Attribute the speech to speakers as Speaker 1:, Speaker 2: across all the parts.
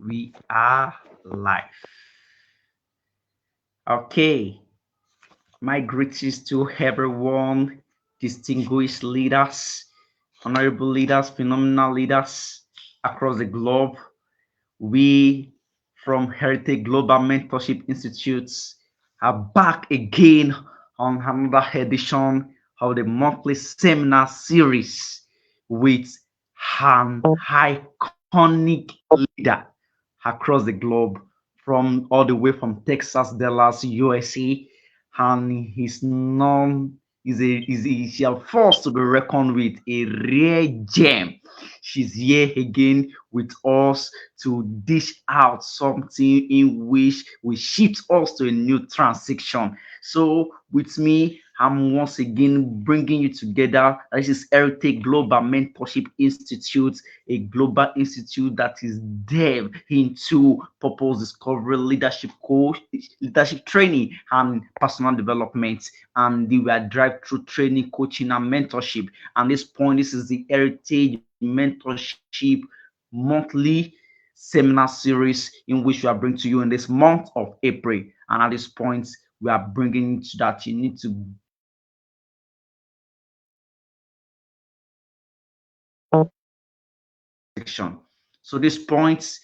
Speaker 1: We are live. Okay, my greetings to everyone, distinguished leaders, honorable leaders, phenomenal leaders across the globe. We from Heritage Global Mentorship Institutes are back again on another edition of the monthly seminar series with an iconic leader across the globe, from all the way from Texas, Dallas, USA, and he's known is a force to be reckoned with, a rare gem. She's here again with us to dish out something in which will shift us to a new transition. So with me, I'm once again bringing you together. This is Heritage Global Mentorship Institute, a global institute that is delved into purpose discovery, leadership coach, leadership training, and personal development. And we are drive through training, coaching, and mentorship. And this point, this is the Heritage Mentorship monthly seminar series in which we are bringing to you in this month of April. And at this point, we are bringing to that you need to section. So this point,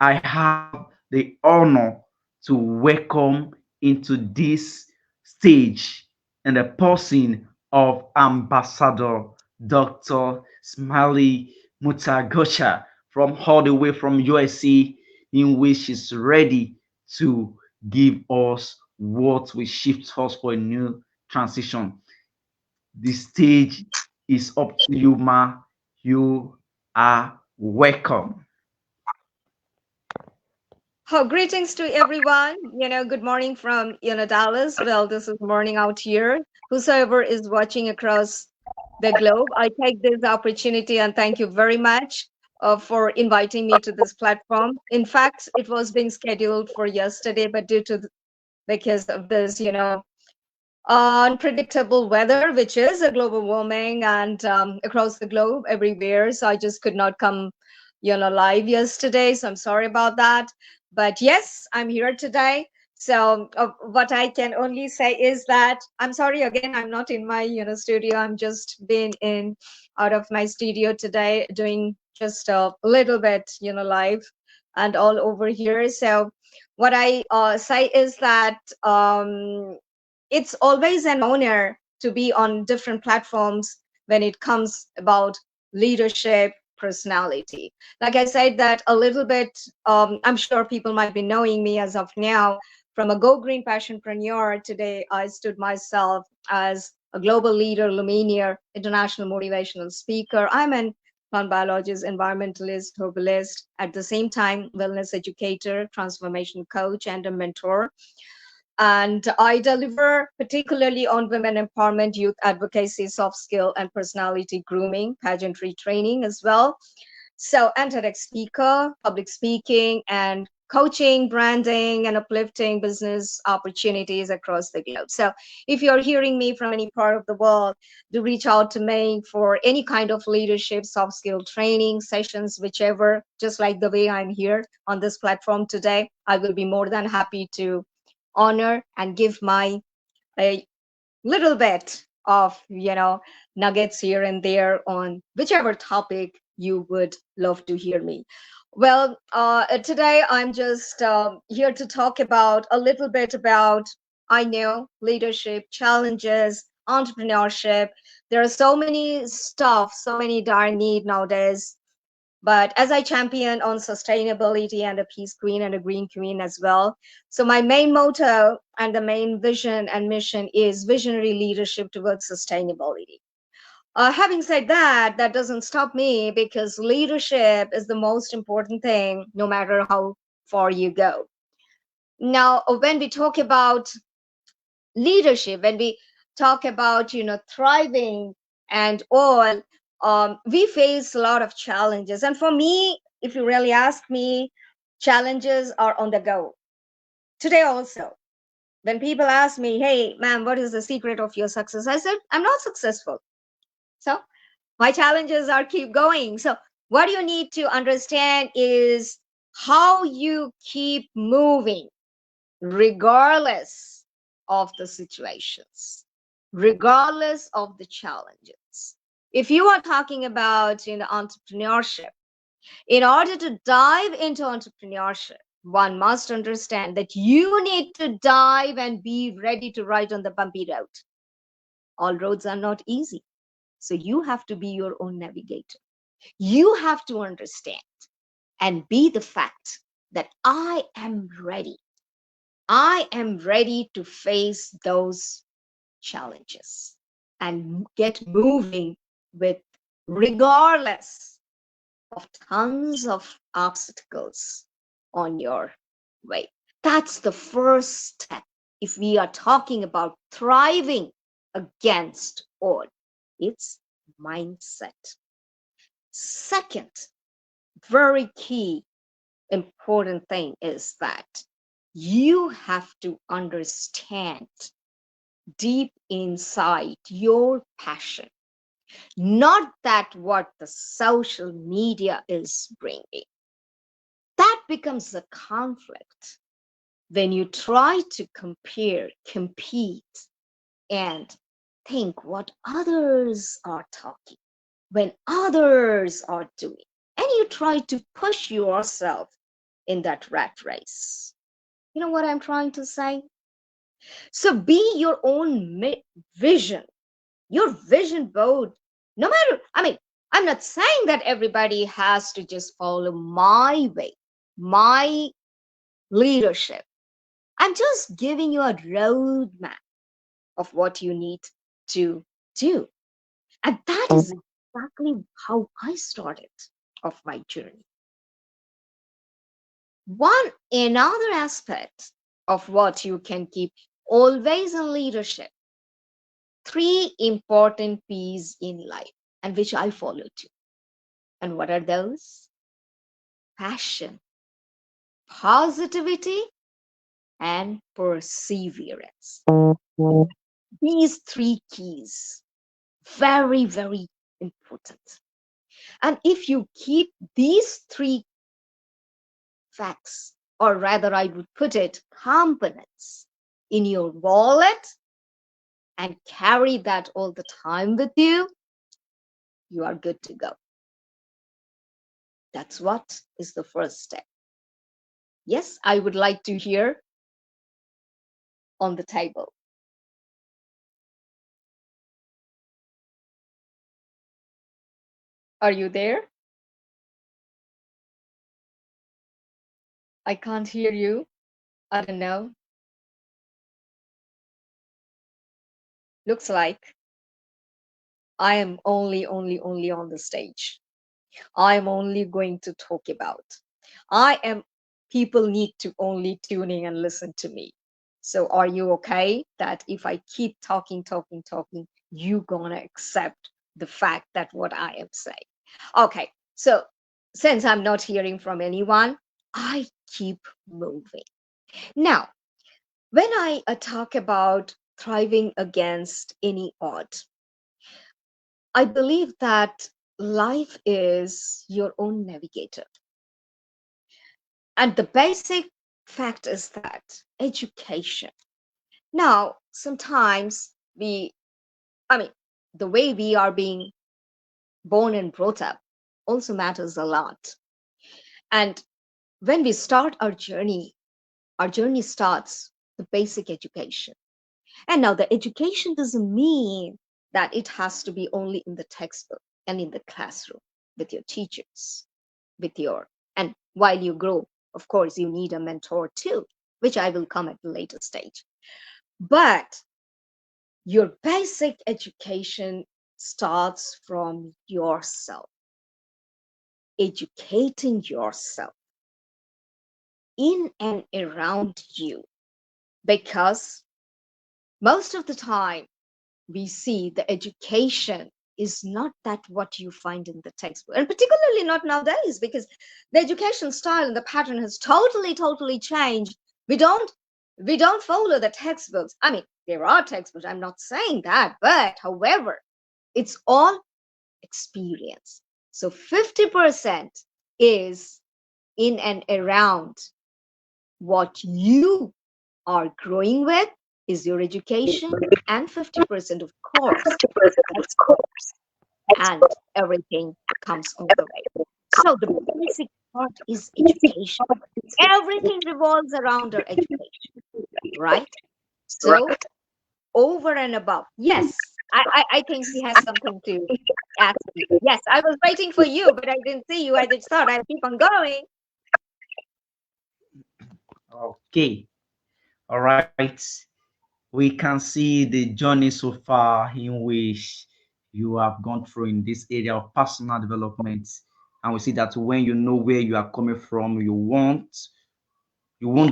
Speaker 1: I have the honor to welcome into this stage and the person of Ambassador Dr. SmilyMukta from all the way from USA, in which she's ready to give us what will shift us for a new transition. The stage is up to you, ma. You are welcome.
Speaker 2: Oh, greetings to everyone. Good morning from, Dallas. Well, this is morning out here. Whosoever is watching across the globe, I take this opportunity and thank you very much for inviting me to this platform. In fact, it was being scheduled for yesterday, but because of this, unpredictable weather, which is a global warming and across the globe everywhere. So I just could not come, live yesterday. So I'm sorry about that. But yes, I'm here today. So what I can only say is that I'm sorry again. I'm not in my studio. I'm just been in out of my studio today, doing just a little bit live and all over here. So what I say is that it's always an honor to be on different platforms when it comes about leadership personality. Like I said that a little bit, I'm sure people might be knowing me as of now. From a go green passionpreneur, today I stood myself as a global leader, luminaire, international motivational speaker. I'm an plant biologist, environmentalist, herbalist, at the same time wellness educator, transformation coach, and a mentor. And I deliver particularly on women empowerment, youth advocacy, soft skill, and personality grooming, pageantry training as well. So, and TEDx speaker, public speaking, and coaching, branding, and uplifting business opportunities across the globe. So, if you're hearing me from any part of the world, do reach out to me for any kind of leadership, soft skill training sessions, whichever, just like the way I'm here on this platform today. I will be more than happy to honor and give my a little bit of nuggets here and there on whichever topic you would love to hear me. Well, today I'm just here to talk about a little bit about, I know, leadership challenges, entrepreneurship. There are so many stuff, so many dire need nowadays, but as I champion on sustainability and a peace queen and a green queen as well. So my main motto and the main vision and mission is visionary leadership towards sustainability. Having said that, that doesn't stop me because leadership is the most important thing, no matter how far you go. Now, when we talk about leadership, when we talk about thriving and all, we face a lot of challenges. And for me, if you really ask me, challenges are on the go today also. When people ask me, hey ma'am, what is the secret of your success, I said I'm not successful. So my challenges are keep going. So what you need to understand is how you keep moving regardless of the situations, regardless of the challenges. If you are talking about entrepreneurship, in order to dive into entrepreneurship, one must understand that you need to dive and be ready to ride on the bumpy road. All roads are not easy. So you have to be your own navigator. You have to understand and be the fact that I am ready. I am ready to face those challenges and get moving with regardless of tons of obstacles on your way. That's the first step. If we are talking about thriving against all, it's mindset. Second, very key, important thing is that you have to understand deep inside your passion, not that what the social media is bringing. That becomes a conflict when you try to compare, compete, and think what others are talking, when others are doing, and you try to push yourself in that rat race. You know what I'm trying to say? So be your own vision, your vision board. No matter, I'm not saying that everybody has to just follow my way, my leadership. I'm just giving you a roadmap of what you need to do. And that is exactly how I started off my journey. One another aspect of what you can keep always in leadership, three important P's in life, and which I follow too. And what are those? Passion, positivity, and perseverance. These three keys, very, very important. And if you keep these three facts, or rather, I would put it, components in your wallet and carry that all the time with you, you are good to go. That's what is the first step. Yes, I would like to hear on the table. Are you there? I can't hear you. I don't know. Looks like I am only on the stage. I am only going to talk about. People need to only tune in and listen to me. So are you okay that if I keep talking, you gonna accept the fact that what I am saying? Okay, so since I'm not hearing from anyone, I keep moving. Now, when I talk about thriving against any odds, I believe that life is your own navigator. And the basic fact is that education. Now, sometimes the way we are being born and brought up also matters a lot. And when we start our journey starts with basic education. And now the education doesn't mean that it has to be only in the textbook and in the classroom with your teachers, and while you grow, of course, you need a mentor too, which I will come at a later stage. But your basic education starts from yourself, educating yourself in and around you, because most of the time we see the education is not that what you find in the textbook, and particularly not nowadays, because the education style and the pattern has totally changed. We don't follow the textbooks. There are textbooks, I'm not saying that, but however, it's all experience. So 50% is in and around what you are growing with is your education, and 50%, of course, exports, and everything comes on the way. So the basic part is education. Everything revolves around our education, right? So over and above, yes, I think he has something to ask me. Yes, I was waiting for you, but I didn't see you. I just thought I'll keep on going.
Speaker 1: Okay. All right. We can see the journey so far in which you have gone through in this area of personal development. And we see that when you know where you are coming from, you won't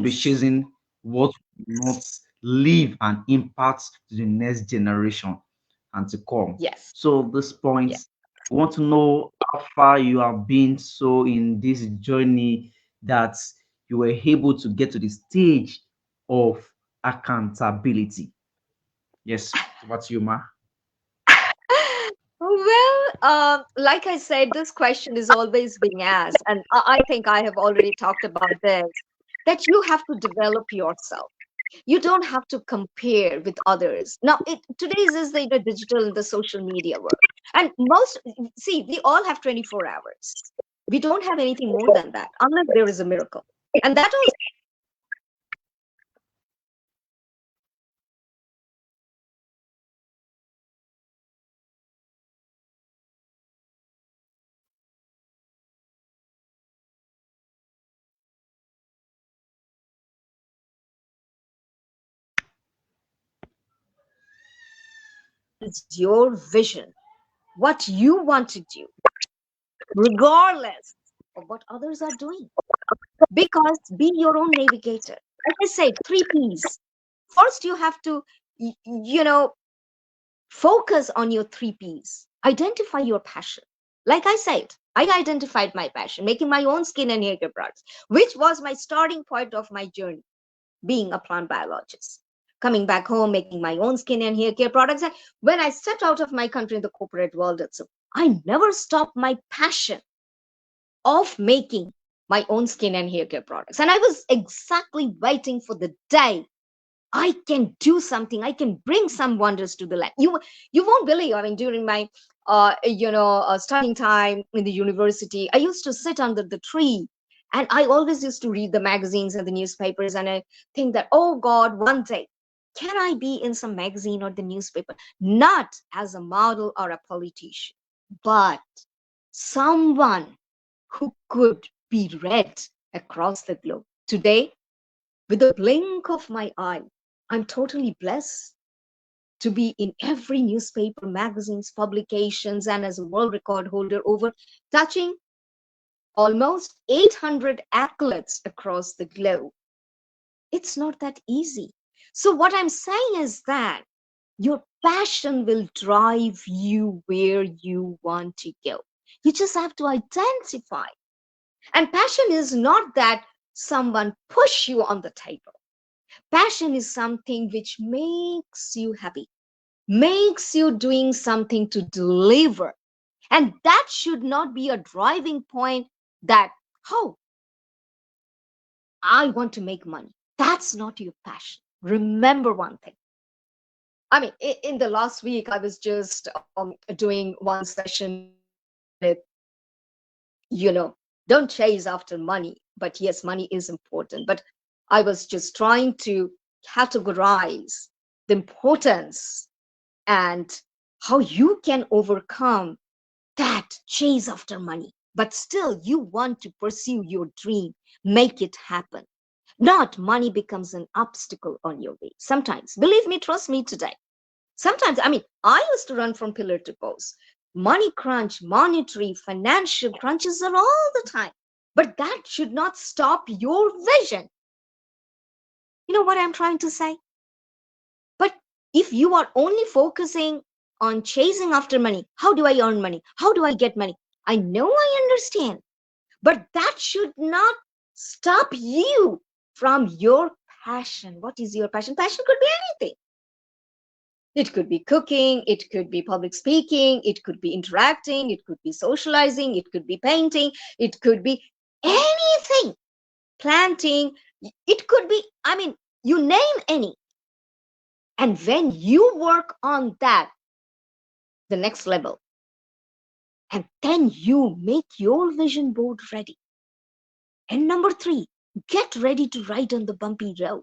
Speaker 1: be
Speaker 2: Yes,
Speaker 1: chasing what will not leave an impact to the next generation and to come.
Speaker 2: yes,
Speaker 1: So this point,
Speaker 2: yes.
Speaker 1: we want to know how far you have been so in this journey that you were able to get to the stage of accountability. Yes, over to you, Ma.
Speaker 2: Well, like I said, this question is always being asked, and I think I have already talked about this, that you have to develop yourself. You don't have to compare with others. Now, today's is the digital, the social media world, and most see we all have 24 hours. We don't have anything more than that, unless there is a miracle, and that also is your vision, what you want to do, regardless of what others are doing. Because be your own navigator. Like I said, three P's. First, you have to, you know, focus on your three P's. Identify your passion. Like I said, I identified my passion, making my own skin and hair care products, which was my starting point of my journey, being a plant biologist. Coming back home, making my own skin and hair care products. And when I stepped out of my country in the corporate world itself, I never stopped my passion of making my own skin and hair care products. And I was exactly waiting for the day I can do something. I can bring some wonders to the land. You won't believe. I mean, during my studying time in the university, I used to sit under the tree, and I always used to read the magazines and the newspapers, and I think that, oh God, one day can I be in some magazine or the newspaper, not as a model or a politician, but someone who could be read across the globe. Today, with a blink of my eye, I'm totally blessed to be in every newspaper, magazines, publications, and as a world record holder over touching almost 800 accolades across the globe. It's not that easy. So, what I'm saying is that your passion will drive you where you want to go. You just have to identify. And passion is not that someone push you on the table. Passion is something which makes you happy, makes you doing something to deliver. And that should not be a driving point that, oh, I want to make money. That's not your passion. Remember one thing. I mean, in the last week, I was just doing one session with, you know, don't chase after money. But yes, money is important. But I was just trying to categorize the importance and how you can overcome that chase after money. But still, you want to pursue your dream, make it happen. Not money becomes an obstacle on your way. Sometimes, believe me, trust me today. Sometimes, I mean, I used to run from pillar to post. Money crunch, monetary, financial crunches are all the time. But that should not stop your vision. You know what I'm trying to say? But if you are only focusing on chasing after money, how do I earn money? How do I get money? I know I understand, but that should not stop you from your passion. What is your passion? Passion could be anything. It could be cooking, it could be public speaking, it could be interacting, it could be socializing, it could be painting, it could be Anything, planting, it could be, I mean, you name any. And when you work on that, the next level, and then you make your vision board ready. And number three, get ready to ride on the bumpy road.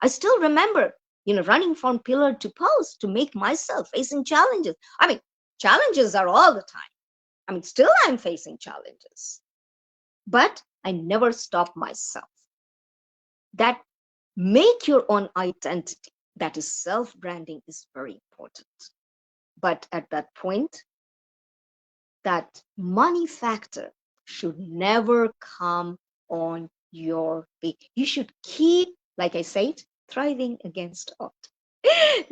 Speaker 2: I still remember, running from pillar to post to make myself facing challenges. I mean, challenges are all the time. I mean, still I'm facing challenges, but I never stop myself. That make your own identity. That is self branding is very important. But at that point, that money factor should never come on your way. You should keep, like I said, thriving against odds.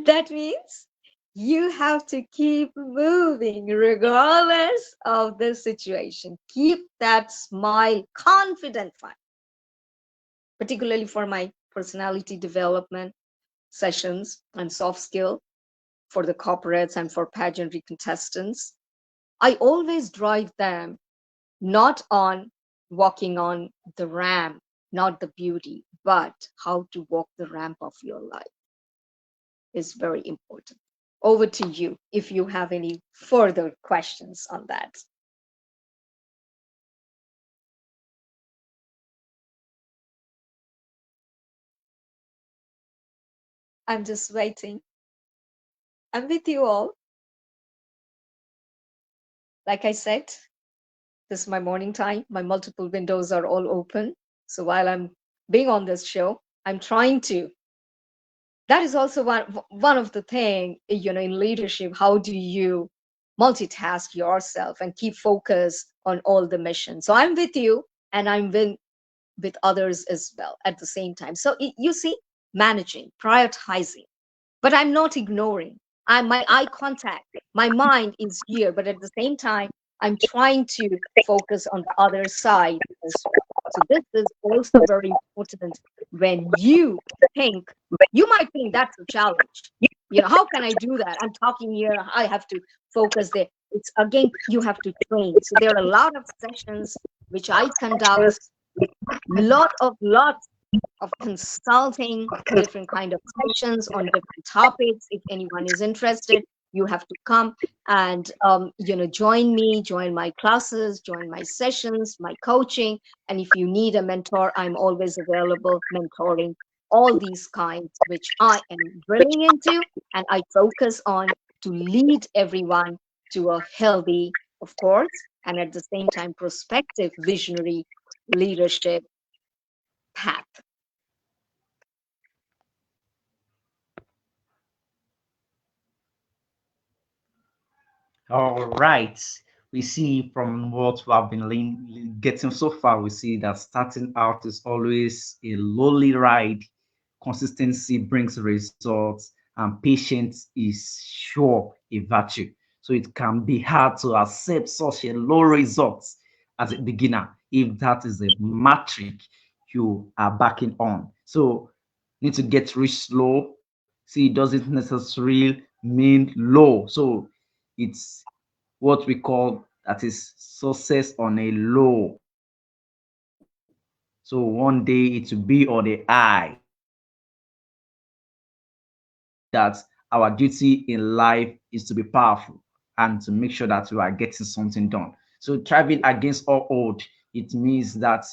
Speaker 2: That means you have to keep moving regardless of the situation. Keep that smile, confident fun, particularly for my personality development sessions and soft skill for the corporates and for pageantry contestants. I always drive them not on walking on the ramp, not the beauty, but how to walk the ramp of your life is very important. Over to you if you have any further questions on that. I'm just waiting. I'm with you all. Like I said, this is my morning time. My multiple windows are all open. So while I'm being on this show, I'm trying to. That is also one of the thing, in leadership. How do you multitask yourself and keep focus on all the missions? So I'm with you, and I'm with others as well at the same time. So you see, managing, prioritizing, but I'm not ignoring. My eye contact, my mind is here, but at the same time, I'm trying to focus on the other side as well. So this is also very important when you think, you might think that's a challenge. How can I do that? I'm talking here, I have to focus there. It's again, you have to train. So there are a lot of sessions which I conduct, lots of consulting, different kind of sessions on different topics. If anyone is interested, you have to come and join me, join my classes, join my sessions, my coaching. And if you need a mentor, I'm always available mentoring all these kinds which I am drilling into, and I focus on to lead everyone to a healthy, of course, and at the same time prospective visionary leadership path.
Speaker 1: All right. We see from what we have been getting so far, we see that starting out is always a lowly ride. Consistency brings results, and patience is sure a virtue. So it can be hard to accept such a low result as a beginner if that is a metric you are backing on. So need to get rich slow. See, it doesn't necessarily mean low. So it's what we call that is success on a low. So one day it will be on the high. So we know that our duty in life is to be powerful and to make sure that we are getting something done. So thriving against all odds, it means that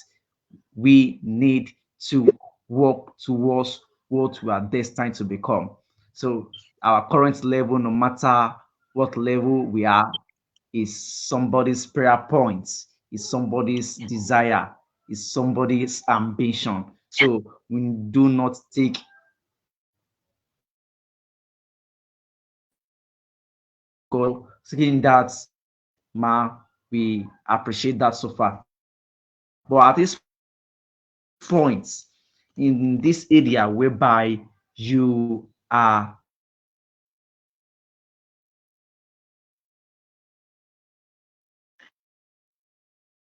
Speaker 1: we need to work towards what we are destined to become. So our current level, no matter what level we are, is somebody's prayer points, is somebody's desire, is somebody's ambition. So we do not take God saying that, ma, we appreciate that so far. But at this point, in this area whereby you are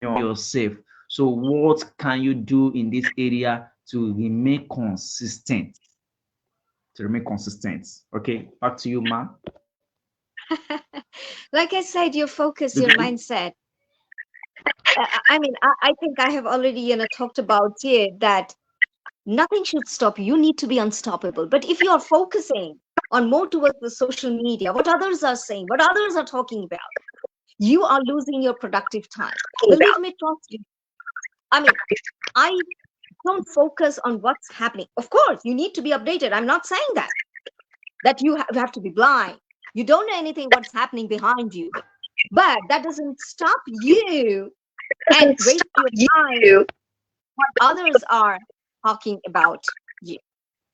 Speaker 1: yourself. So what can you do in this area to remain consistent? To remain consistent. Okay, back to you, ma.
Speaker 2: Like I said, your focus,
Speaker 1: Did
Speaker 2: your
Speaker 1: you?
Speaker 2: mindset. I think I have already, talked about it that nothing should stop you. You need to be unstoppable. But if you are focusing on more towards the social media, what others are saying, what others are talking about, you are losing your productive time. Believe me, trust me. I mean, I don't focus on what's happening. Of course, you need to be updated. I'm not saying that you have to be blind. You don't know anything what's happening behind you. But that doesn't stop you and waste your time what others are talking about you.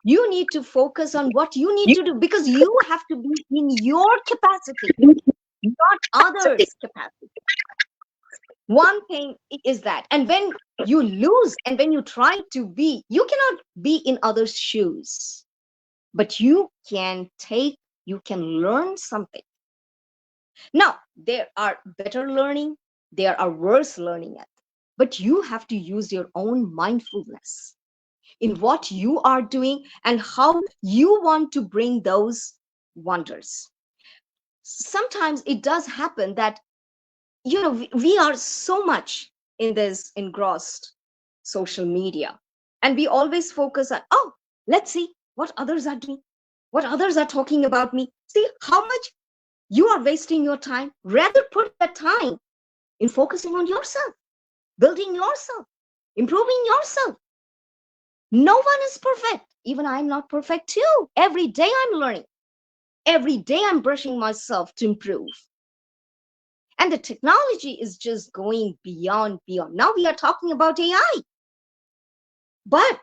Speaker 2: You need to focus on what you need to do because you have to be in your capacity, not others' capacity. One thing is that, and when you lose and when you try to be, you cannot be in others' shoes, but you can learn something. Now, there are better learning, there are worse learning at, but you have to use your own mindfulness in what you are doing and how you want to bring those wonders. Sometimes it does happen that we are so much in this engrossed social media, and we always focus on, oh, let's see what others are doing, what others are talking about me. See how much you are wasting your time. Rather put that time in focusing on yourself, building yourself, improving yourself. No one is perfect. Even I'm not perfect too. Every day I'm learning. Every day I'm brushing myself to improve. And the technology is just going beyond, beyond. Now we are talking about AI, but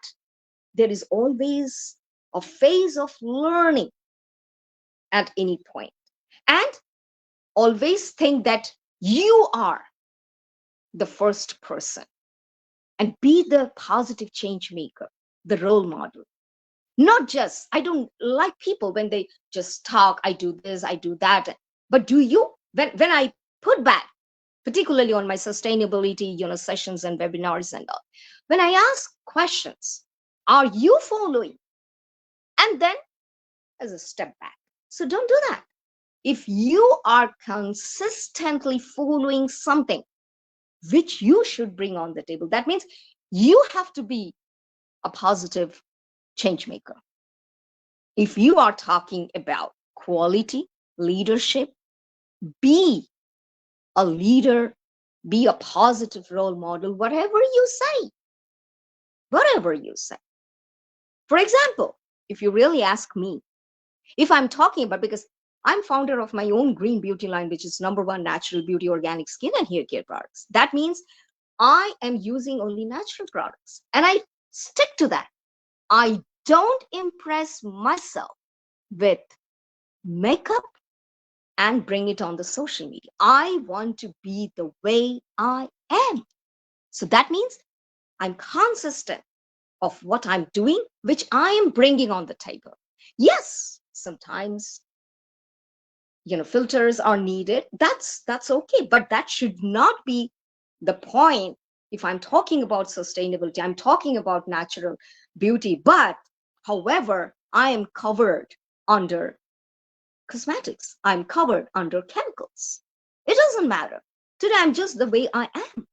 Speaker 2: there is always a phase of learning at any point. And always think that you are the first person and be the positive change maker, the role model. Not just, I don't like people when they just talk, I do this, I do that. But do you? When I put back, particularly on my sustainability, sessions and webinars and all, when I ask questions, are you following? And then as a step back. So don't do that. If you are consistently following something which you should bring on the table, that means you have to be a positive change maker. If you are talking about quality, leadership, be a leader, be a positive role model, whatever you say. Whatever you say. For example, if you really ask me, if I'm talking about, because I'm founder of my own green beauty line, which is #1 natural beauty, organic skin and hair care products. That means I am using only natural products and I stick to that. I don't impress myself with makeup and bring it on the social media. I want to be the way I am. So that means I'm consistent of what I'm doing, which I am bringing on the table. Yes, sometimes filters are needed. That's okay, but that should not be the point. If I'm talking about sustainability, I'm talking about natural beauty, but however, I am covered under cosmetics, I'm covered under chemicals. It doesn't matter. Today I'm just the way I am,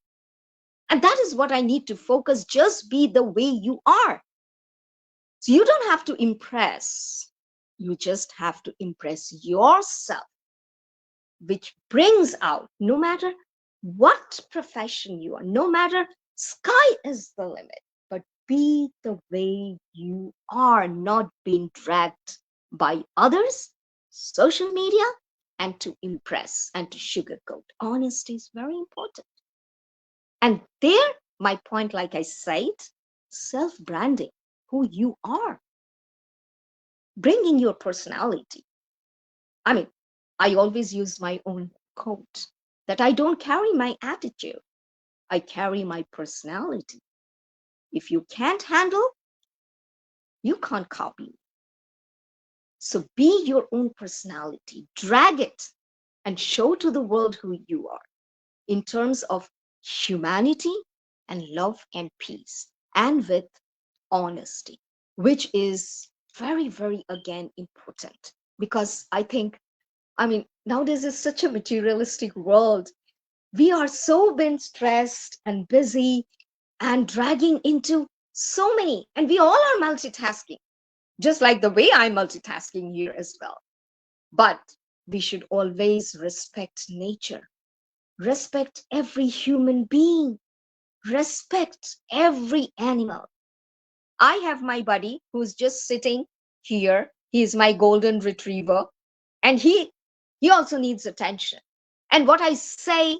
Speaker 2: and that is what I need to focus. Just be the way you are. So you don't have to impress, you just have to impress yourself, which brings out, no matter what profession you are, no matter, sky is the limit, but be the way you are, not being dragged by others, social media, and to impress and to sugarcoat. Honesty is very important. And there, my point, like I said, self branding, who you are, bringing your personality. I mean, I always use my own quote that I don't carry my attitude, I carry my personality. If you can't handle, you can't copy. So be your own personality, drag it, and show to the world who you are in terms of humanity and love and peace, and with honesty, which is very, very, again, important. Because I think, nowadays is such a materialistic world. We are so been stressed and busy and dragging into so many, and we all are multitasking, just like the way I'm multitasking here as well. But we should always respect nature, respect every human being, respect every animal. I have my buddy who's just sitting here. He's my golden retriever, and he also needs attention. And what I say,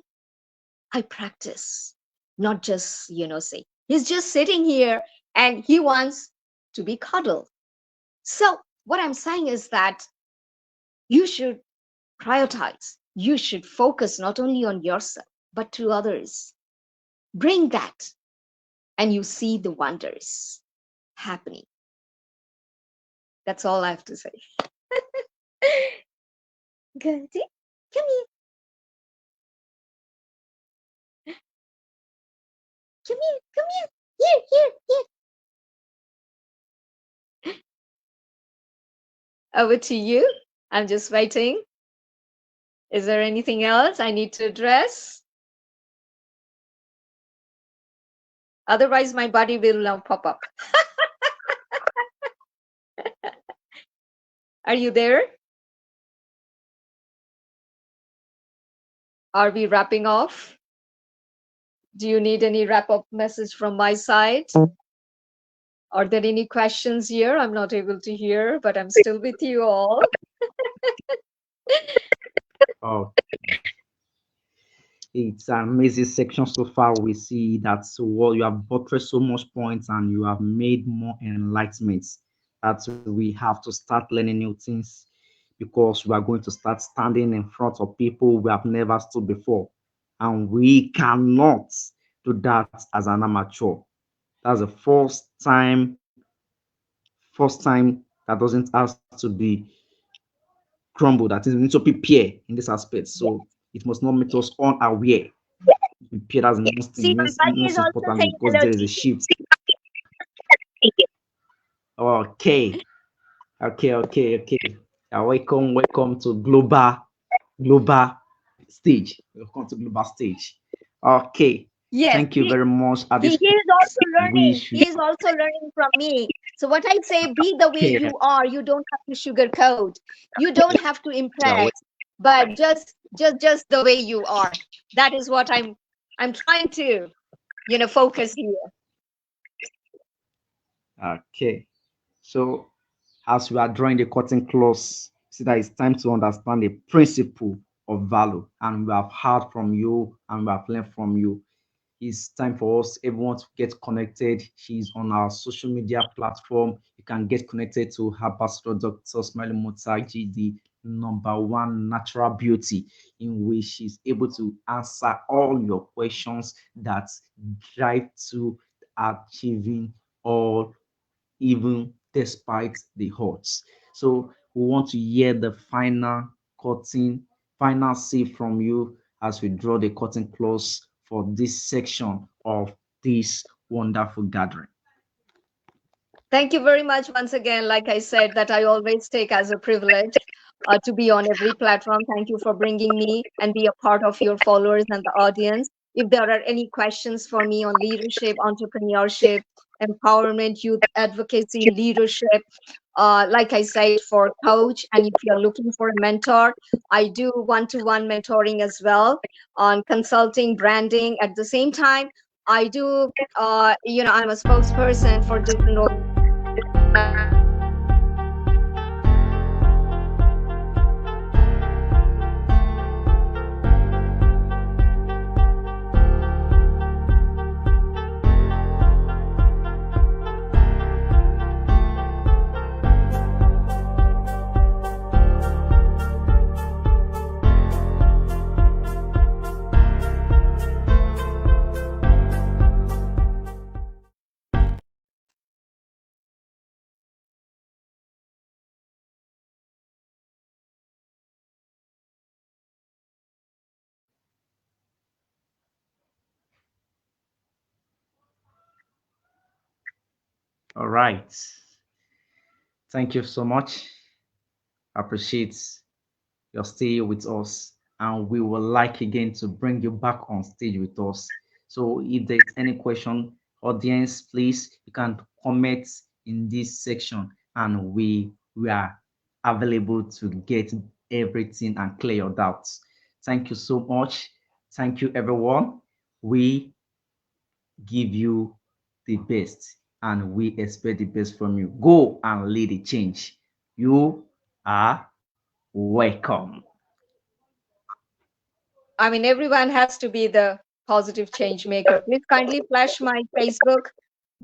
Speaker 2: I practice, not just, say. He's just sitting here and he wants to be cuddled. So, what I'm saying is that you should prioritize. You should focus not only on yourself, but to others. Bring that, and you see the wonders happening. That's all I have to say. Gertie, come here, come here, come here. Here, here, here. Over to you. I'm just waiting. Is there anything else I need to address? Otherwise, my body will now pop up. Are you there? Are we wrapping off? Do you need any wrap up message from my side? Are there any questions here? I'm not able to hear, but I'm still with you all.
Speaker 1: Oh, it's an amazing section so far. We see that so well you have buttressed so much points and you have made more enlightenments. That we have to start learning new things because we are going to start standing in front of people we have never stood before, and we cannot do that as an amateur. That's the first time that doesn't have to be crumbled. That is, we need to prepare in this aspect.
Speaker 2: Yeah,
Speaker 1: So it must not make us unaware. Prepare, that's the
Speaker 2: yeah.
Speaker 1: most
Speaker 2: See,
Speaker 1: thing,
Speaker 2: my body is
Speaker 1: most
Speaker 2: also
Speaker 1: important
Speaker 2: saying
Speaker 1: because
Speaker 2: hello
Speaker 1: there is
Speaker 2: to
Speaker 1: a
Speaker 2: you.
Speaker 1: shift. Okay, okay. Welcome to global stage. Welcome to global stage. Okay,
Speaker 2: Yes,
Speaker 1: thank you very much. At this
Speaker 2: he
Speaker 1: point,
Speaker 2: is also
Speaker 1: we
Speaker 2: learning.
Speaker 1: should
Speaker 2: He is also learning from me. So what I say, be the way
Speaker 1: care.
Speaker 2: you are. You don't have to sugarcoat. You don't have to
Speaker 1: Yeah,
Speaker 2: impress, but just the way you are. That is what I'm trying to, focus here.
Speaker 1: okay. So as we are drawing the curtain close, see that it's time to understand the principle of value. And we have heard from you and we have learned from you. It's time for us, everyone, to get connected. She's on our social media platform. You can get connected to her Ambassador Dr. SmilyMukta, the number one natural beauty, in which she's able to answer all your questions that drive to achieving all, even despite the odds. So we want to hear the final say from you as we draw the curtain close for this section of this wonderful gathering.
Speaker 2: Thank you very much once again. Like I said, that I always take as a privilege to be on every platform. Thank you for bringing me and be a part of your followers and the audience. If there are any questions for me on leadership, entrepreneurship, empowerment, youth advocacy, leadership, like I said, for coach, and if you're looking for a mentor, I do one-to-one mentoring as well on consulting, branding. At the same time, I do, I'm a spokesperson for different
Speaker 1: All right. Thank you so much. Appreciate your stay with us. and we would like again to bring you back on stage with us. So if there's any question, audience, please you can comment in this section, and we are available to get everything and clear your doubts. Thank you so much. Thank you, everyone. We give you the best, and we expect the best from you. Go and lead the change. You are welcome.
Speaker 2: I mean, everyone has to be the positive change maker. Please kindly flash my Facebook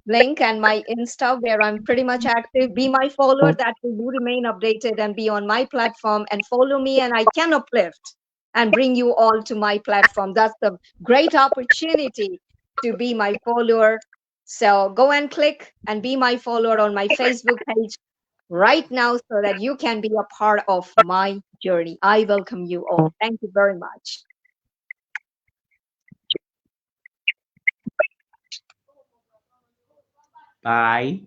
Speaker 2: link and my Insta, where I'm pretty much active. Be my follower, that will do remain updated and be on my platform and follow me, and I can uplift and bring you all to my platform. That's the great opportunity to be my follower. So go and click and be my follower on my Facebook page right now so that you can be a part of my journey. I welcome you all. Thank you very much.
Speaker 1: Bye.